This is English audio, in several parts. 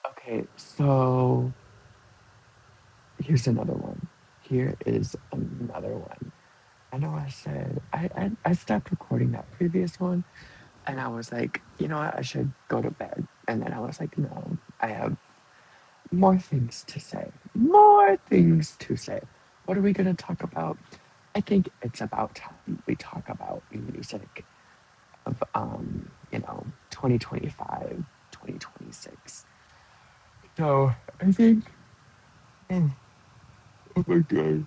Okay, so here's another one. Here is another one. I know I said I stopped recording that previous one, and I was like, you know what, I should go to bed. And then I was like, no, I have more things to say. More things to say. What are we gonna talk about? I think it's about time we talk about music of 2025, 2026. So I think oh, oh my god.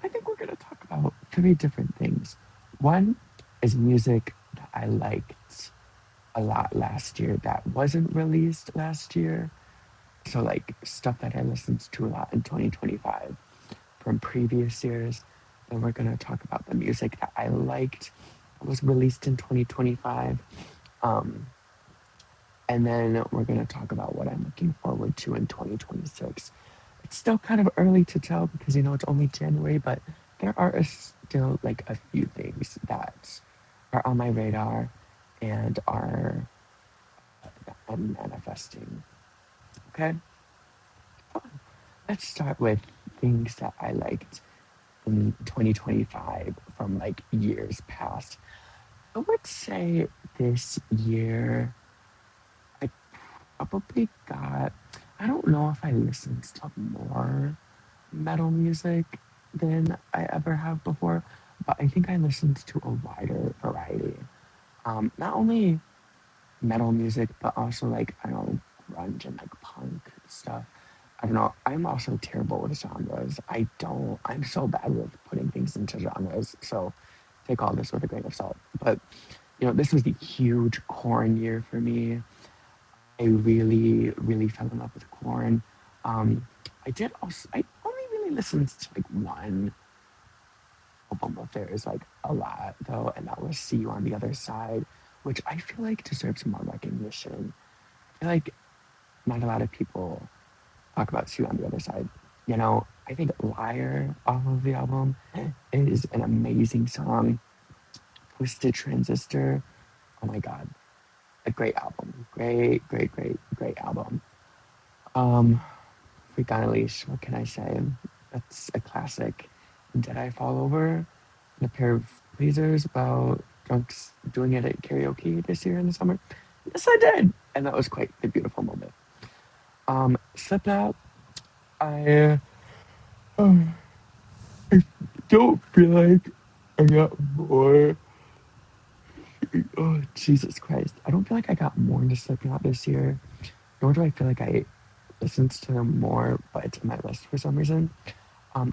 I think we're gonna talk about three different things. One is music that I liked a lot last year that wasn't released last year. So like stuff that I listened to a lot in 2025 from previous years. Then we're gonna talk about the music that I liked that was released in 2025. Um, and then we're gonna talk about what I'm looking forward to in 2026. It's still kind of early to tell because it's only January, but there are still like a few things that are on my radar and are that I'm manifesting. Okay, let's start with things that I liked in 2025 from like years past. I would say this year I probably got, I don't know if I listened to more metal music than I ever have before, but I think I listened to a wider variety. Not only metal music, but also like, I don't know, grunge and like punk stuff. I don't know. I'm also terrible with genres. I'm so bad with putting things into genres. So take all this with a grain of salt. But, this was the huge corn year for me. I really, really fell in love with corn. Um, I only really listened to like one album of theirs, like a lot though, and that was See You on the Other Side, which I feel like deserves more recognition. I feel like not a lot of people talk about See You on the Other Side. I think Liar off of the album is an amazing song. Twisted Transistor, oh my god, a great album. Great, great, great, great album. Um, Freak on a Leash, what can I say? That's a classic. Did I Fall Over? A pair of tweezers about drunks doing it at karaoke this year in the summer? Yes, I did. And that was quite a beautiful moment. Slipknot, I, um, I don't feel like I got more. Oh, Jesus Christ. I don't feel like I got more into Slipknot this year, nor do I feel like I listened to them more, but it's in my list for some reason.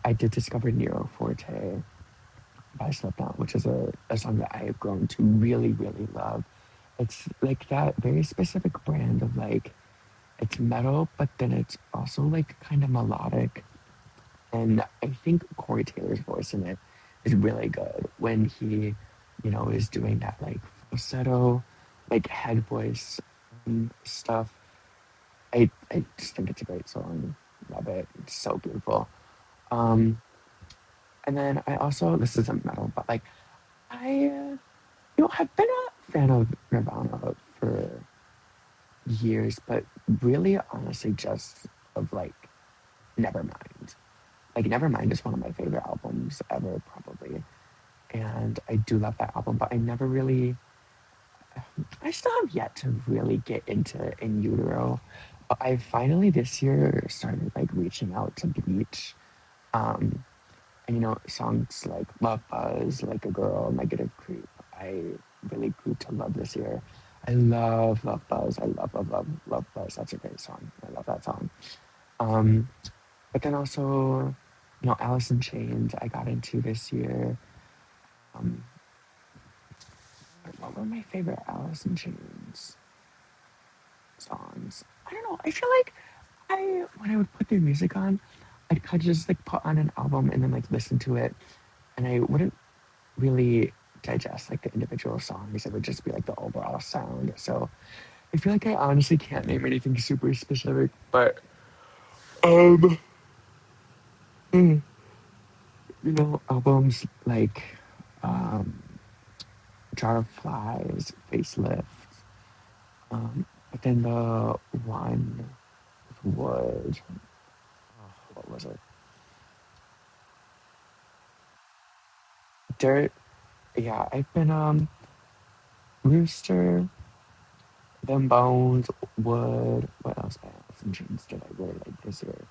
I did discover Nero Forte by Slipknot, which is a song that I have grown to really, really love. It's like that very specific brand of like, it's metal, but then it's also like kind of melodic. And I think Corey Taylor's voice in it is really good when he, is doing that like falsetto, like head voice stuff. I just think it's a great song. Love it. It's so beautiful. Um, and then I also, this isn't metal, but like, have been a fan of Nirvana for years, but really, honestly, just of like Nevermind. Like Nevermind is one of my favorite albums ever, probably, and I do love that album. But I still have yet to really get into In Utero. But I finally this year started like reaching out to Bleach, um, and songs like Love Buzz, Like a Girl, Negative Creep. I really grew to love this year. I love Love Buzz. I love, love, love, love Buzz. That's a great song. I love that song. Um, but then also, Alice in Chains, I got into this year. Um, what were my favorite Alice in Chains songs? I don't know. I feel like when I would put their music on, I'd kind of just like put on an album and then like listen to it, and I wouldn't really digest like the individual songs. It would just be like the overall sound. So I feel like I honestly can't name anything super specific, but um, mm, albums like um, Jar of Flies, Facelift. But then the one would, what was it? Dirt. Yeah, I've been Rooster, Them Bones, Wood. What else by Alice in Chains did I really like this year?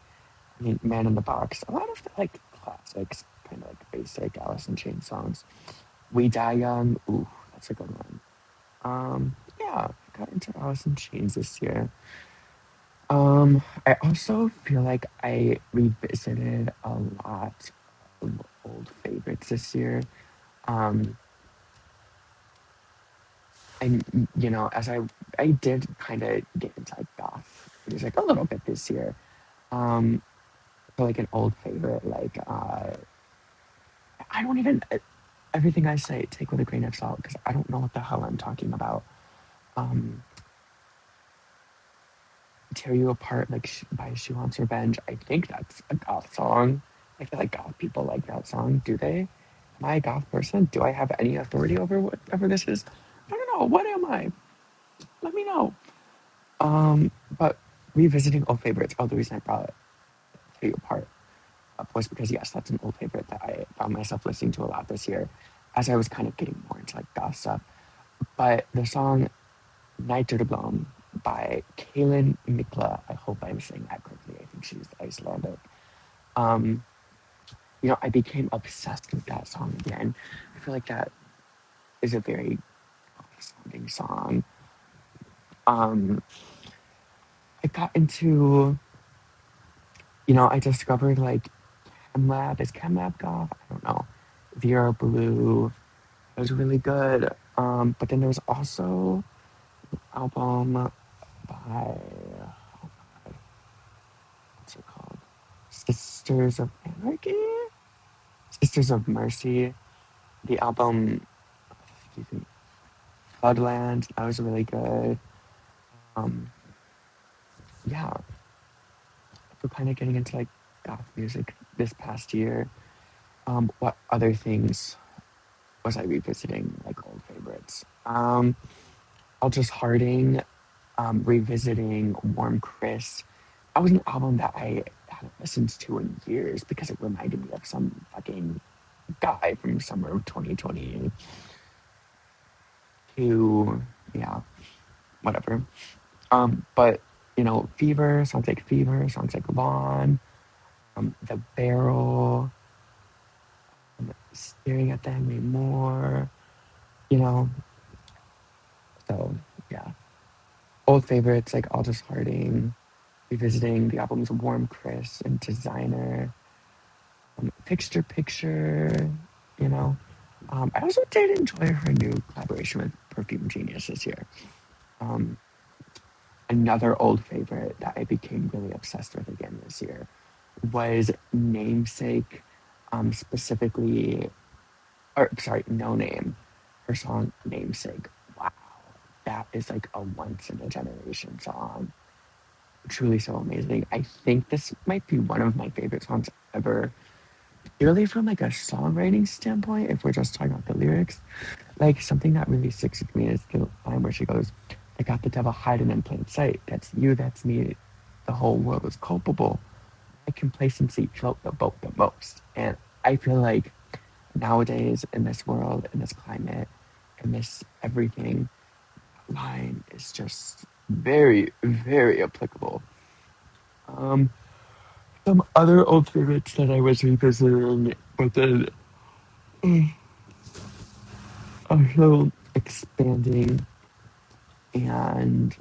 I mean, Man in the Box. A lot of the like classics, kind of like basic Alice in Chains songs. We Die Young. Ooh, that's a good one. Yeah, I got into Alice in Chains this year. I also feel like I revisited a lot of old favorites this year. Um, and as I did kind of get into like goth music a little bit this year. Um, so like an old favorite, like I don't even everything I say take with a grain of salt because I don't know what the hell I'm talking about. Um, Tear You Apart, like by She Wants Revenge. I think that's a goth song. I feel like goth people like that song. Do they? Am I a goth person? Do I have any authority over whatever this is? I don't know. What am I? Let me know. But revisiting old favorites. Oh, the reason I brought Tear You Apart up was because yes, that's an old favorite that I found myself listening to a lot this year, as I was kind of getting more into like goth stuff. But the song Night to Bloom by Kaylin Mikla. I hope I'm saying that correctly. I think she's Icelandic. Um, I became obsessed with that song again. I feel like that is a very sounding song. Um, I got into, I discovered like ChemLab. Is ChemLab goth? I don't know. Vera Blue. It was really good. But then there was also an album by, what's it called? Sisters of Anarchy? Sisters of Mercy. The album, excuse me, Floodland. That was really good. Um, yeah, we're kind of getting into like goth music this past year. What other things was I revisiting, like old favorites? Aldous Harding, revisiting Warm Chris. That was an album that I hadn't listened to in years because it reminded me of some fucking guy from summer of 2022. Yeah, whatever. But Fever sounds like Fever, sounds like Vaughn, The Barrel, Staring at the Henry Moore, you know. So yeah, old favorites like Aldous Harding, revisiting the albums of Warm Chris and Designer, Picture Picture, you know. I also did enjoy her new collaboration with Perfume Genius this year. Um, Another old favorite that I became really obsessed with again this year was Namesake, specifically, or sorry, No Name, her song Namesake. Wow, that is like a once in a generation song. Truly so amazing. I think this might be one of my favorite songs ever. Purely from like a songwriting standpoint, if we're just talking about the lyrics, like something that really sticks with me is the line where she goes, "I got the devil hiding in plain sight. That's you, that's me. The whole world is culpable. My complacency float the boat the most." And I feel like nowadays in this world, in this climate, in this everything, line is just very, very applicable. Um, some other old favorites that I was revisiting, but then also expanding and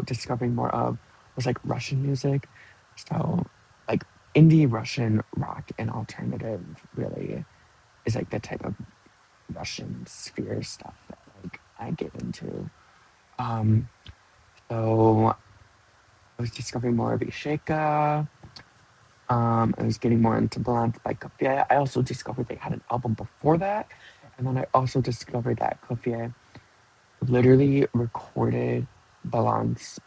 discovering more of was like Russian music. So like indie Russian rock and alternative really is like the type of Russian sphere stuff that like I get into. Um, so I was discovering more of Isheka. I was getting more into Balance by Kofie. I also discovered they had an album before that. And then I also discovered that Kofie literally recorded Balance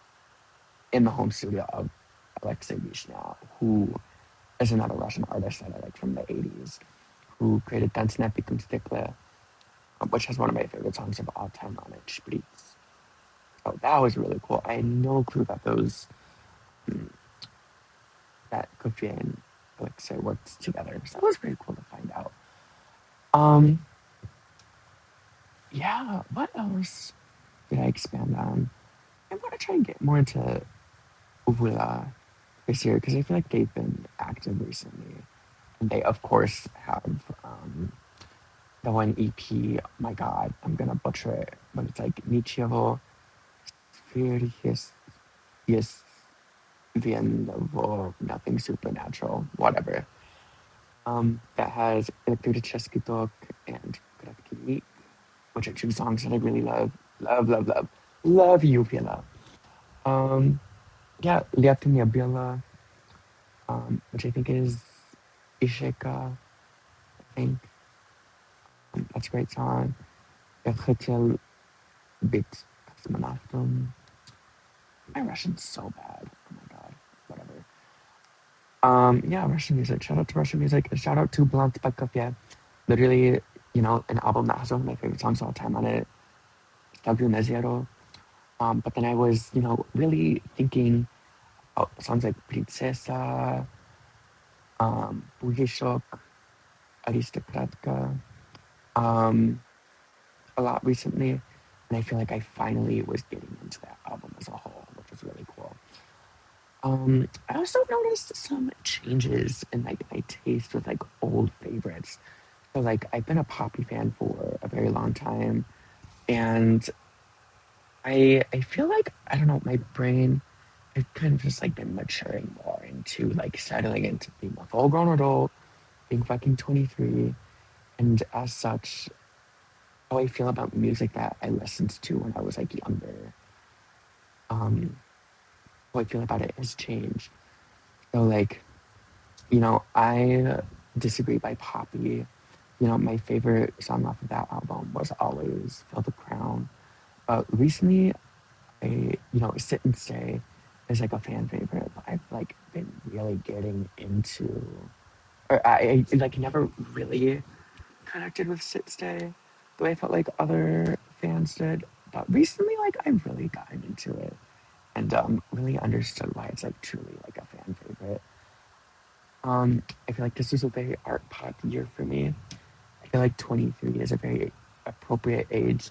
in the home studio of Alexei Vishnya, who is another Russian artist that I like from the 80s, who created Dance Napikum Stikle, which has one of my favorite songs of all time on it, Spritz. So that was really cool. I had no clue that mm, that Kofi and Elixir worked together. So that was pretty cool to find out. Um, yeah, what else did I expand on? I want to try and get more into Uvula this year because I feel like they've been active recently. And they, of course, have the one EP. Oh my God, I'm gonna butcher it, but it's like Nichievo Furious, yes, Viennovo, nothing supernatural, whatever. That has Elektryczny Tok and Kratki Meek, which are two songs that I really love. Love, love, love. Love you, Vila. Um, yeah, Liaty Biela, which I think is Isheka, I think. That's a great song. Hotel Bit Cosmonautum. My Russian's so bad. Oh my God. Whatever. Yeah, Russian music. Shout out to Russian music. Shout out to Blunt by Kofia. Literally, an album that has one of my favorite songs of all time on it. Stavlю na zero. But then I was, really thinking about songs like Princesa, Bujishok, Aristokratka, um, a lot recently. And I feel like I finally was getting into that album as a whole, which was really cool. I also noticed some changes in like my taste with like old favorites. So like I've been a Poppy fan for a very long time, and I feel like I don't know my brain. I've kind of just like been maturing more into like settling into being a full grown adult, being fucking 23, and as such, how I feel about music that I listened to when I was like younger. Um, how I feel about it has changed. So like I disagree by Poppy. My favorite song off of that album was always Fill the Crown. But recently, Sit and Stay is like a fan favorite. But I've like been really getting into, or I like never really connected with Sit Stay the way I felt like other fans did. But recently, like I've really gotten into it and really understood why it's like truly like a fan favorite. I feel like this is a very art pop year for me. I feel like 23 is a very appropriate age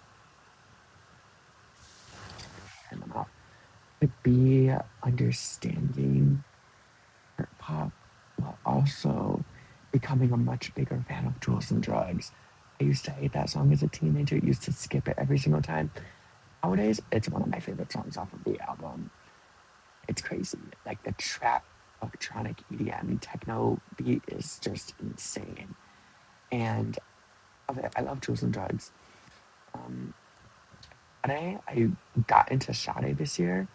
and enough to be understanding art pop while also becoming a much bigger fan of Jewels and Drugs. I used to hate that song as a teenager, used to skip it every single time. Nowadays, it's one of my favorite songs off of the album. It's crazy. Like the trap, electronic EDM, techno beat is just insane. And I love Jewels and Drugs. Um, I got into Sade this year.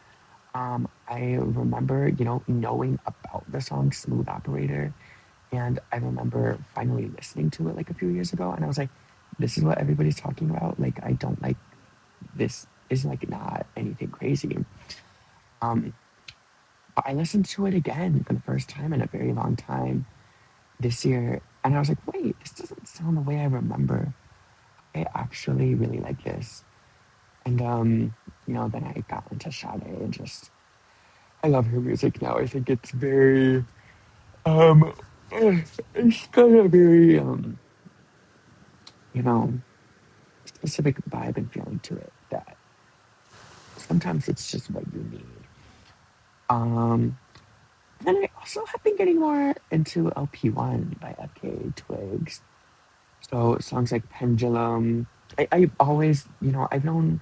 I remember, knowing about the song Smooth Operator. And I remember finally listening to it like a few years ago. And I was like, this is what everybody's talking about. Like, I don't like this, is like not anything crazy. Um, but I listened to it again for the first time in a very long time this year. And I was like, wait, this doesn't sound the way I remember. I actually really like this. And then I got into Sade and just I love her music now. I think it's very um it's got a very you know, specific vibe and feeling to it that sometimes it's just what you need. Um then I also have been getting more into LP1 by FKA Twigs. So songs like Pendulum. I've always, I've known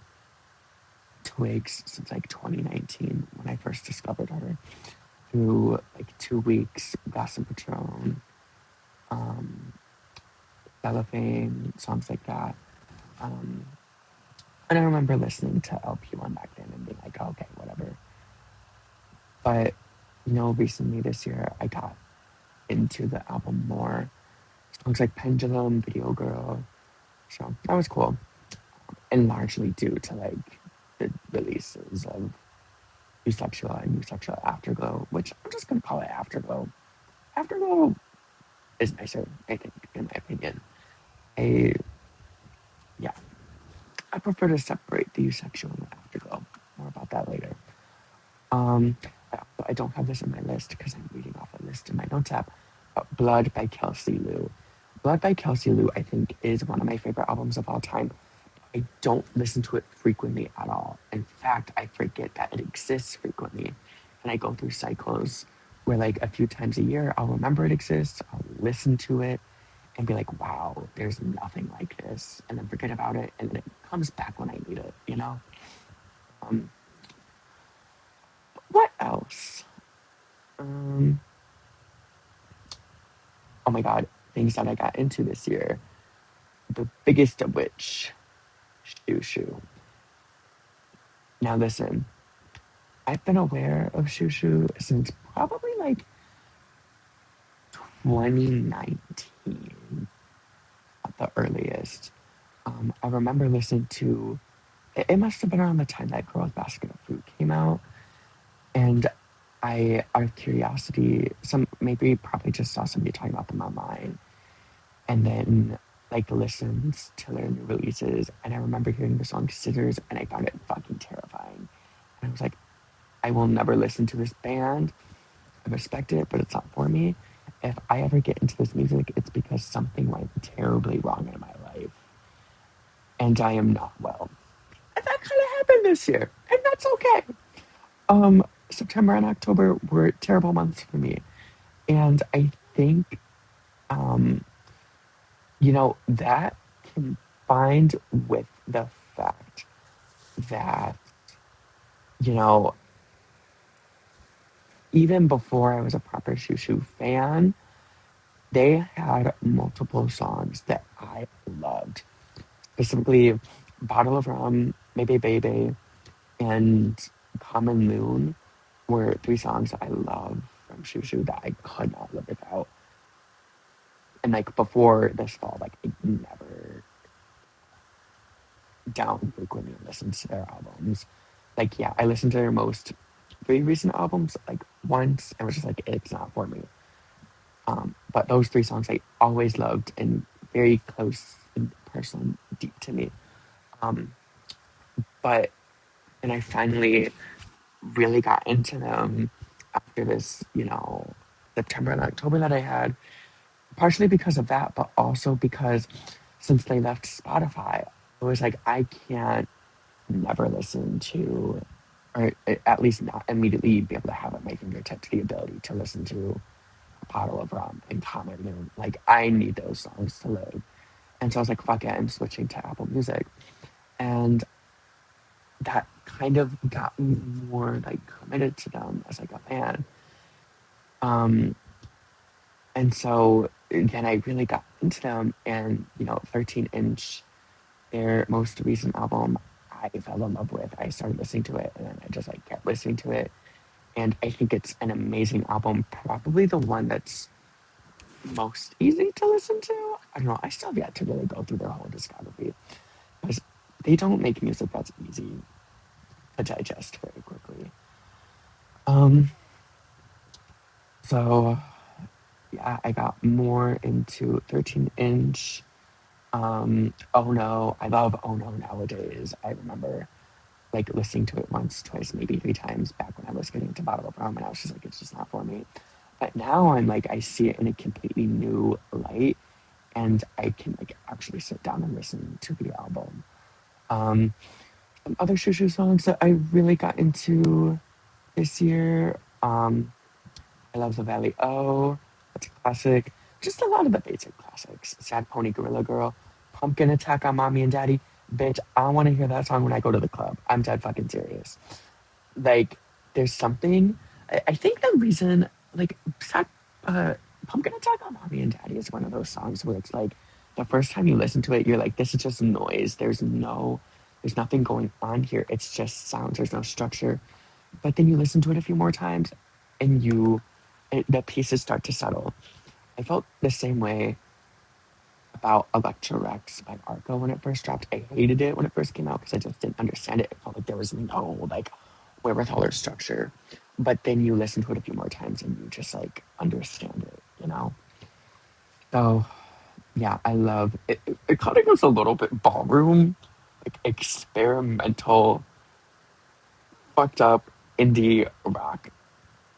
Twigs since like 2019 when I first discovered her through like 2 weeks, Gossip Patron, um, Cellophane, songs like that. Um, and I remember listening to LP1 back then and being like, oh, okay, whatever. But, recently this year, I got into the album more. Songs like Pendulum, Video Girl. So that was cool. And largely due to like the releases of Usexual and Usexual Afterglow, which I'm just going to call it Afterglow. Afterglow is nicer, I think, in my opinion. I, yeah, I prefer to separate the Usexual and the Afterglow. Um, I don't have this on my list because I'm reading off a list in my notes app. But Blood by Kelsey Lou. Blood by Kelsey Lou, I think, is one of my favorite albums of all time. I don't listen to it frequently at all. In fact, I forget that it exists frequently. And I go through cycles where, like, a few times a year, I'll remember it exists, I'll listen to it, and be like, wow, there's nothing like this. And then forget about it. And then it comes back when I need it, you know? Um, what else? Um, oh my God, things that I got into this year. The biggest of which, Shoo Shoo. Now, listen, I've been aware of Shoo Shoo since probably like 2019 at the earliest. I remember listening to it must have been around the time that Girls Basket of Fruit came out. And I, out of curiosity, some maybe probably just saw somebody talking about them online. And then like listens to their new releases. And I remember hearing the song Scissors and I found it fucking terrifying. And I was like, I will never listen to this band. I respect it, but it's not for me. If I ever get into this music, it's because something went terribly wrong in my life. And I am not well. And that kind of happened this year. And that's okay. September and October were terrible months for me. And I think, um, that combined with the fact that, you know, even before I was a proper Shoo Shoo fan, they had multiple songs that I loved. Specifically, Bottle of Rum, Maybe Baby, and Common Moon were three songs I love from Shoo Shoo that I could not live without. And like before this fall, like I never down frequently listened to their albums. Like yeah, I listened to their most three recent albums like once and was just like it's not for me. But those three songs I always loved and very close and personal and deep to me. Um, but and I finally really got into them after this, September and October that I had, partially because of that, but also because since they left Spotify, I was like, I can't never listen to, or at least not immediately be able to have at my fingertips the ability to listen to a bottle of rum and Common Moon. Like, I need those songs to live. And so I was like, fuck it, I'm switching to Apple Music. And that kind of got me more like committed to them as like a fan. Um, and so then I really got into them and, 13 inch, their most recent album, I fell in love with. I started listening to it and then I just like kept listening to it. And I think it's an amazing album, probably the one that's most easy to listen to. I don't know, I still have yet to really go through their whole discography because they don't make music that's easy to digest very quickly. Um, so yeah, I got more into 13 inch. Oh no, I love Oh No nowadays. I remember like listening to it once, twice, maybe three times back when I was getting into Bottle of Rum and I was just like, it's just not for me. But now I'm like, I see it in a completely new light and I can like actually sit down and listen to the album. Um, some other Shoo Shoo songs that I really got into this year. I love the Valley O. That's a classic. Just a lot of the basic classics. Sad Pony Gorilla Girl. Pumpkin Attack on Mommy and Daddy. Bitch, I want to hear that song when I go to the club. I'm dead fucking serious. Like, there's something. I think the reason, like, uh, Pumpkin Attack on Mommy and Daddy is one of those songs where it's like, the first time you listen to it, you're like, this is just noise. There's nothing going on here. It's just sounds. There's no structure. But then you listen to it a few more times and the pieces start to settle. I felt the same way about Electra Rex by Arco when it first dropped. I hated it when it first came out because I just didn't understand it. It felt like there was no like wherewithal or structure. But then you listen to it a few more times and you just like understand it. So yeah, I love it. It kind of goes a little bit ballroom, like experimental, fucked up. indie rock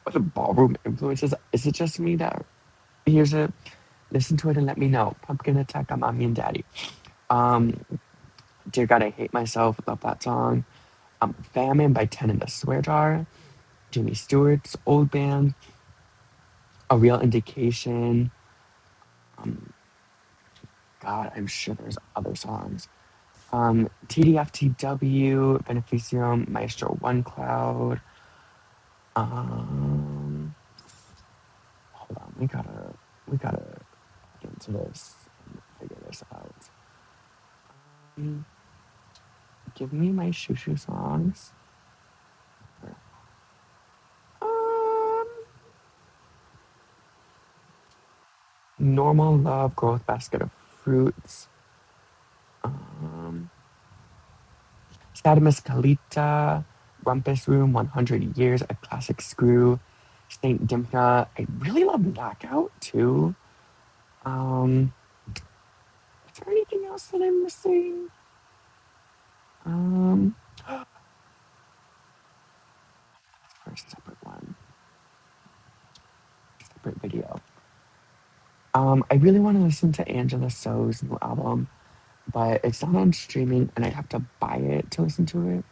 with a ballroom influences. Is it just me that here's a listen to it and let me know? Pumpkin Attack on Mommy and Daddy. Um, Dear God, I Hate Myself. Love that song. Famine by Ten in the Swear Jar. Jimmy Stewart's old band. A Real Indication. Um, God, I'm sure there's other songs. TDFTW, Beneficium, Maestro One Cloud. Um, Hold on, we gotta get into this and figure this out. Um, Give me my shoo shoo songs. Um, Normal Love, Growth Basket of Fruits. Um, Sadamus Kalita, Rumpus Room, 100 Years, A Classic Screw, Saint Dimna. I really love Knockout too. Um, is there anything else that I'm missing? Um, for a separate one, separate video. I really want to listen to Angela So's new album, but it's not on streaming and I'd have to buy it to listen to it.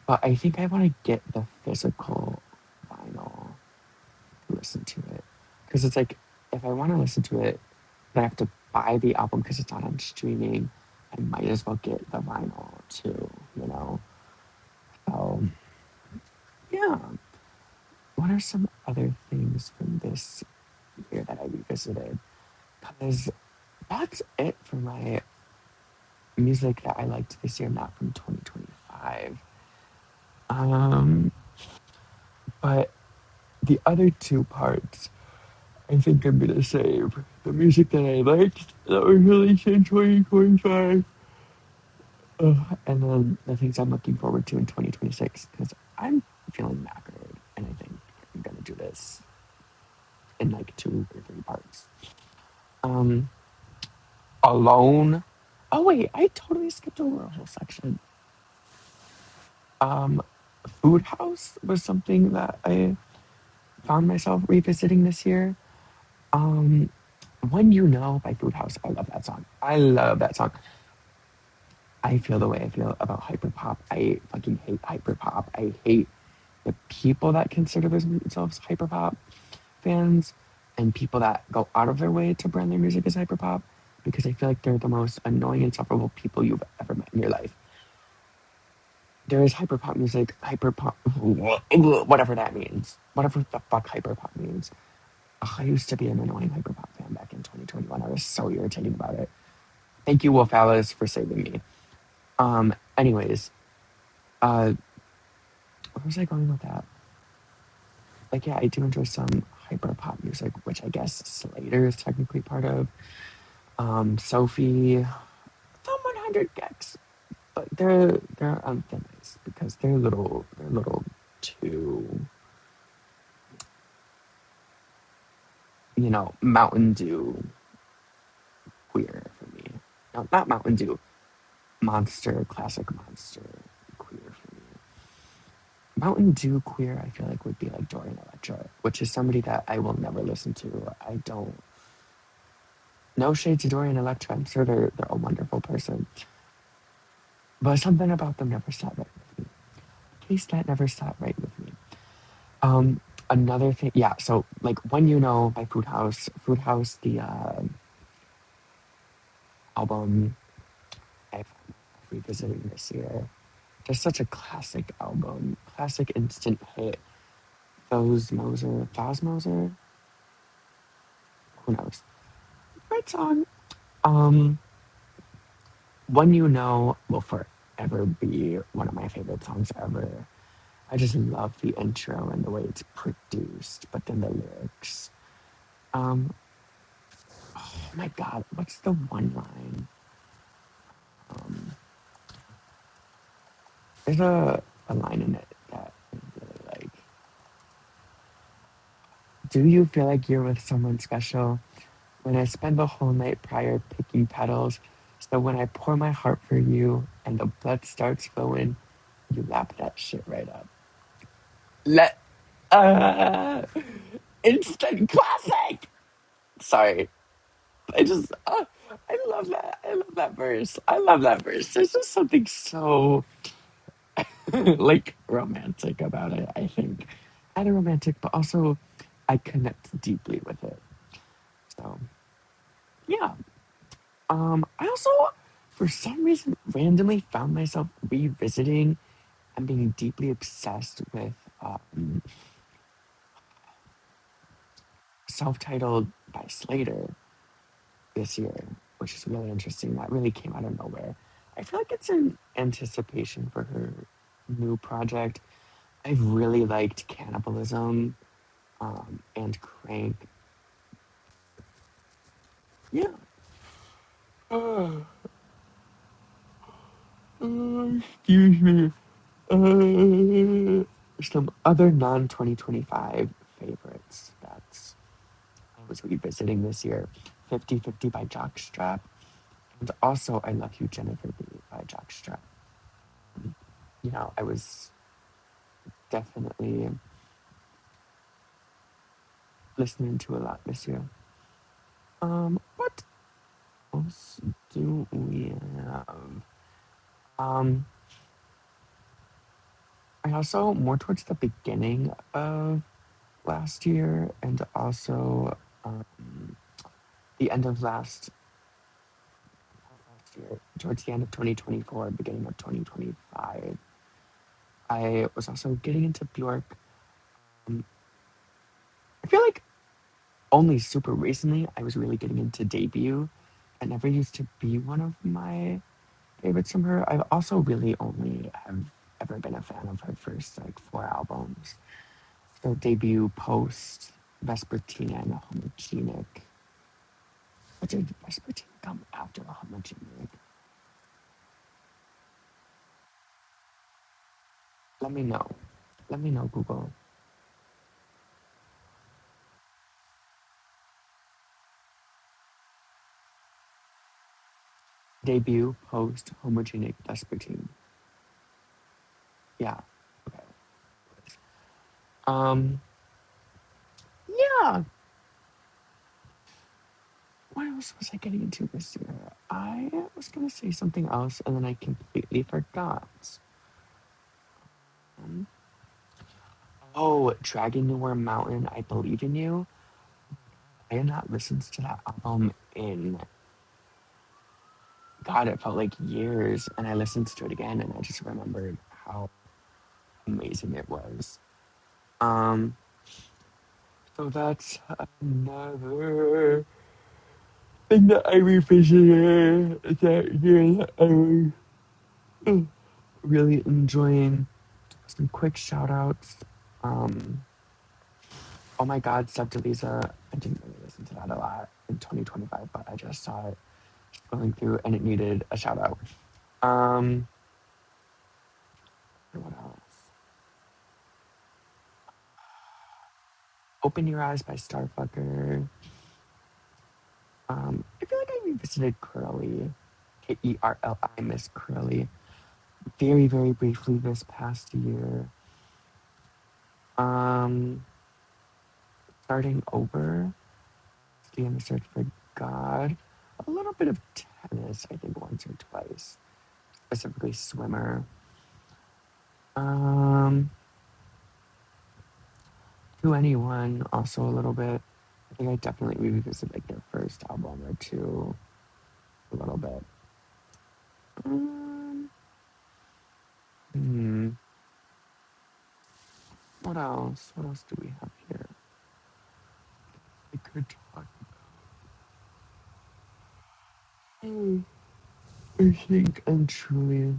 But I think I want to get the physical vinyl to listen to it. Because it's like, if I want to listen to it, then I have to buy the album because it's not on streaming. I might as well get the vinyl too, you know? So, yeah. What are some other things from this year that I revisited? Because that's it for my music that I liked this year, not from 2025. Um, but the other two parts, I think I'm gonna save the music that I liked that was released in 2025, and then the things I'm looking forward to in 2026 because I'm feeling knackered, and I think I'm gonna do this in like 2 or 3 parts. Um, Alone. Oh wait, I totally skipped over a whole section. Um, Food House was something that I found myself revisiting this year. Um, When You Know by Food House. I love that song. I love that song. I feel the way I feel about hyperpop. I fucking hate hyperpop. I hate the people that consider themselves hyperpop fans and people that go out of their way to brand their music as hyperpop because I feel like they're the most annoying, insufferable people you've ever met in your life. There is hyperpop music, hyperpop, whatever that means. Whatever the fuck hyperpop means. Ugh, I used to be an annoying hyperpop fan back in 2021. I was so irritated about it. Thank you, Wolf Alice, for saving me. Anyways, uh, where was I going with that? Like, yeah, I do enjoy some hyperpop music, which I guess Slater is technically part of. Sophie, some 100 gex, but they're on thin ice because they're a little too, Mountain Dew queer for me. No, not Mountain Dew, Monster, classic Monster queer for me. Mountain Dew queer, I feel like would be like Dorian Electra, which is somebody that I will never listen to. I don't. No shade to Dorian Electra. I'm sure they're a wonderful person, but something about them never sat right with me. At least that never sat right with me. Um, Another thing, yeah. So like When You Know by Food House, the album I've revisiting this year. Just such a classic album, classic instant hit. Those Moser, who knows? Great song. Um, When You Know will forever be one of my favorite songs ever. I just love the intro and the way it's produced, but then the lyrics. Um, oh my God, what's the one line? Um, there's a line in it that I really like. Do you feel like you're with someone special? When I spend the whole night prior picking petals, so when I pour my heart for you and the blood starts flowing, you lap that shit right up. Let uh instant classic. Sorry. I just I love that. I love that verse. I love that verse. There's just something so like romantic about it, I think. Kind of romantic, but also I connect deeply with it. So yeah. I also for some reason randomly found myself revisiting and being deeply obsessed with self-titled by Slater this year, which is really interesting. That really came out of nowhere. I feel like it's in anticipation for her new project. I've really liked Cannibalism and Crank. Yeah. Excuse me. Some other non 2025 favorites that's I was revisiting this year 50/50 by Jockstrap. And also I Love You, Jennifer B by Jockstrap. I was definitely listening to a lot this year. What else do we have? Um, I also more towards the beginning of last year and also um, the end of last year, towards the end of 2024, beginning of 2025. I was also getting into Bjork. Um, I feel like only super recently I was really getting into Debut. It never used to be one of my favorites from her. I've also really only have ever been a fan of her first like four albums. So Debut, Post, Vespertina, and Homogenic. But did Vespertina come after Homogenic? Let me know. Let me know, Google. Debut, Post, Homogenic, Vespertine. Yeah. Okay. Um. Yeah. What else was I getting into this year? I was gonna say something else, and then I completely forgot. Um, oh, Dragon Noir Mountain, I Believe in You. I had not listened to that album in God, it felt like years, and I listened to it again, and I just remembered how amazing it was. Um, so that's another thing that I revisited that year that I was really enjoying. Some quick shout outs. Um, oh my God, Sub Delisa. I didn't really listen to that a lot in 2025, but I just saw it scrolling through and it needed a shout out. Um, what else? Open Your Eyes by Starfucker. I feel like I revisited Curly, Kerli, Miss Curly, very, very briefly this past year. Um, Starting over, Stay in the Search for God. A little bit of tennis, I think, once or twice, specifically swimmer. Um, to Anyone, also a little bit. I think I definitely revisited like their first album or two, a little bit. Um, hmm, what else? What else do we have here? I could talk about. I think I'm truly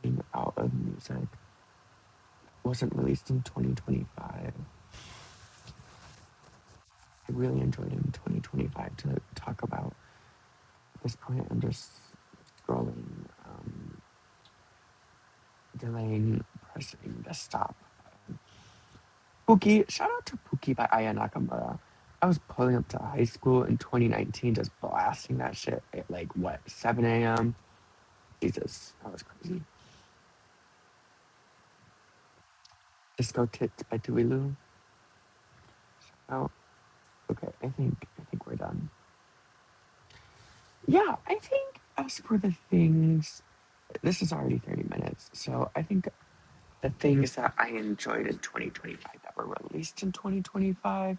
running out of music. Wasn't released in 2025. I really enjoyed it in 2025 to talk about. At this point, I'm just scrolling, delaying, pressing the stop. Pookie, shout out to Pookie by Aya Nakamura. I was pulling up to high school in 2019, just blasting that shit at like what 7 a.m. Jesus, that was crazy. Disco Tits by Tuilu. Oh, okay. I think we're done. Yeah, I think as for the things, this is already 30 minutes. So I think the things that I enjoyed in 2025 that were released in 2025,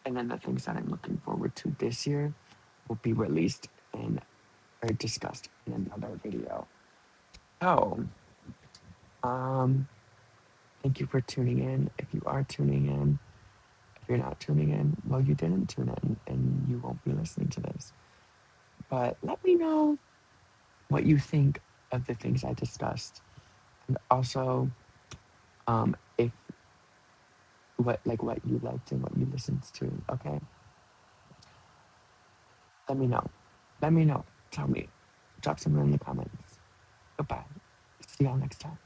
and then the things that I'm looking forward to this year will be released in or discussed in another video. So, um, thank you for tuning in. If you are tuning in, if you're not tuning in, well, you didn't tune in and you won't be listening to this. But let me know what you think of the things I discussed. And also, if what you liked and what you listened to. Okay, let me know. Let me know. Tell me. Drop something in the comments. Goodbye. See y'all next time.